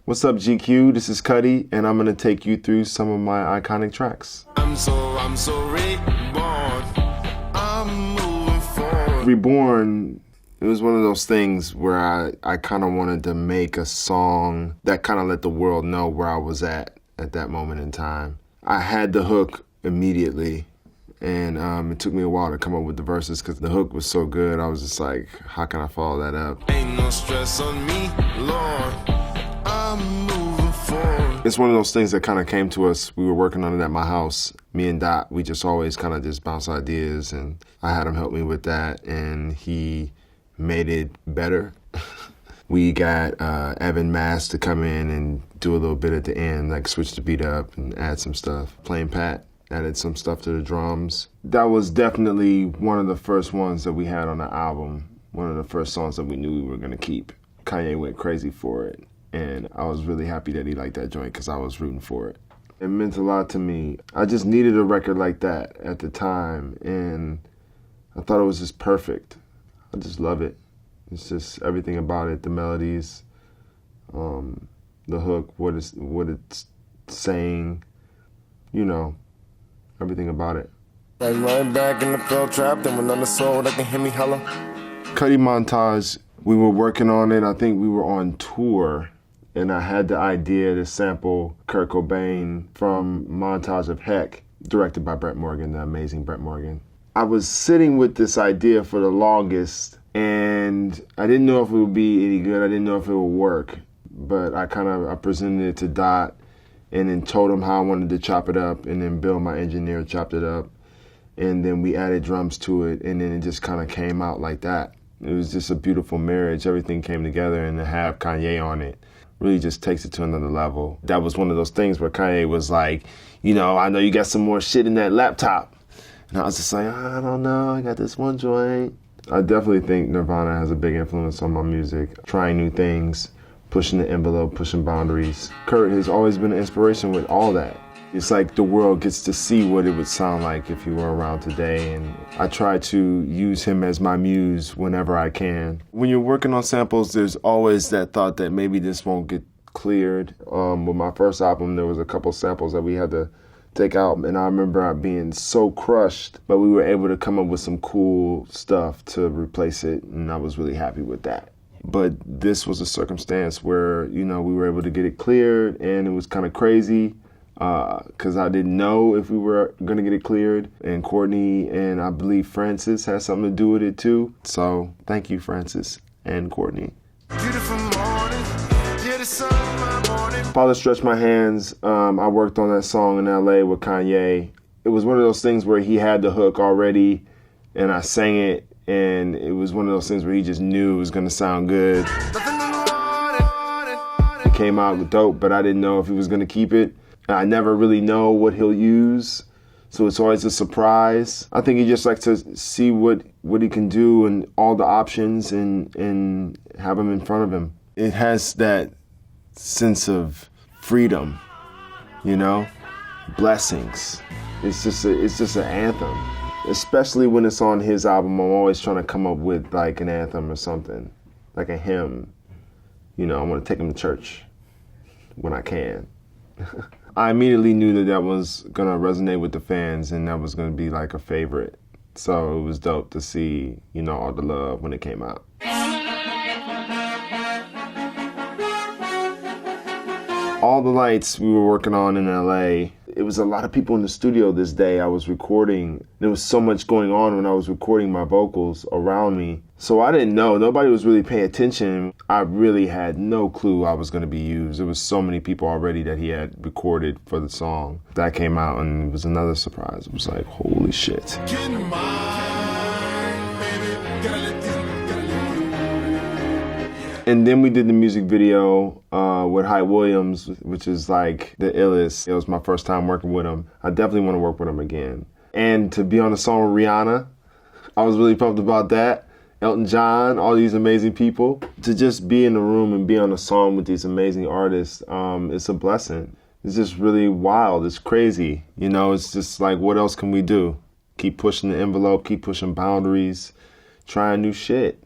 What's up, GQ? This is Cudi, and I'm gonna take you through some of my iconic tracks. I'm so reborn. I'm moving forward. Reborn, it was one of those things where I kind of wanted to make a song that kind of let the world know where I was at that moment in time. I had the hook immediately, and it took me a while to come up with the verses because the hook was so good. I was just like, how can I follow that up? Ain't no stress on me, Lord. I'm moving forward. It's one of those things that kind of came to us. We were working on it at my house. Me and Dot, we just always kind of just bounce ideas, and I had him help me with that, and he made it better. We got Evan Mass to come in and do a little bit at the end, like switch the beat up and add some stuff. Plain Pat added some stuff to the drums. That was definitely one of the first ones that we had on the album, one of the first songs that we knew we were gonna keep. Kanye went crazy for it, and I was really happy that he liked that joint because I was rooting for it. It meant a lot to me. I just needed a record like that at the time, and I thought it was just perfect. I just love it. It's just everything about it, the melodies, the hook, what it's saying, you know, everything about it. Right back in the field trap, then went on the soul that can hear me holler. Cudi Montage, we were working on it. I think we were on tour, and I had the idea to sample Kurt Cobain from Montage of Heck, directed by Brett Morgan, the amazing Brett Morgan. I was sitting with this idea for the longest, and I didn't know if it would be any good. I didn't know if it would work, but I presented it to Dot and then told him how I wanted to chop it up, and then Bill, my engineer, chopped it up, and then we added drums to it, and then it just kind of came out like that. It was just a beautiful marriage. Everything came together, and to have Kanye on it really just takes it to another level. That was one of those things where Kanye was like, you know, I know you got some more shit in that laptop. And I was just like, I don't know, I got this one joint. I definitely think Nirvana has a big influence on my music. Trying new things, pushing the envelope, pushing boundaries. Kurt has always been an inspiration with all that. It's like the world gets to see what it would sound like if he were around today, and I try to use him as my muse whenever I can. When you're working on samples, there's always that thought that maybe this won't get cleared. With my first album, there was a couple samples that we had to take out, and I remember being so crushed, but we were able to come up with some cool stuff to replace it, and I was really happy with that. But this was a circumstance where, you know, we were able to get it cleared, and it was kind of crazy because I didn't know if we were going to get it cleared, and Courtney and I believe Francis had something to do with it too. So thank you, Francis and Courtney. Beautiful morning, yeah, the sun in my morning. Father Stretch My Hands, I worked on that song in LA with Kanye. It was one of those things where he had the hook already, and I sang it, and it was one of those things where he just knew it was gonna sound good. It came out dope, but I didn't know if he was gonna keep it. I never really know what he'll use, so it's always a surprise. I think he just likes to see what he can do and all the options and have them in front of him. It has that sense of freedom, you know, blessings. It's just an anthem. Especially when it's on his album, I'm always trying to come up with like an anthem or something, like a hymn. You know, I want to take him to church when I can. I immediately knew that was going to resonate with the fans, and that was going to be like a favorite. So it was dope to see, you know, all the love when it came out. All the lights we were working on in LA, it was a lot of people in the studio this day I was recording. There was so much going on when I was recording my vocals around me. So I didn't know. Nobody was really paying attention. I really had no clue I was going to be used. There was so many people already that he had recorded for the song. That came out, and it was another surprise. It was like, holy shit. And then we did the music video with Hype Williams, which is like the illest. It was my first time working with him. I definitely want to work with him again. And to be on the song with Rihanna, I was really pumped about that. Elton John, all these amazing people. To just be in the room and be on a song with these amazing artists, it's a blessing. It's just really wild. It's crazy. You know, it's just like, what else can we do? Keep pushing the envelope, keep pushing boundaries, trying new shit.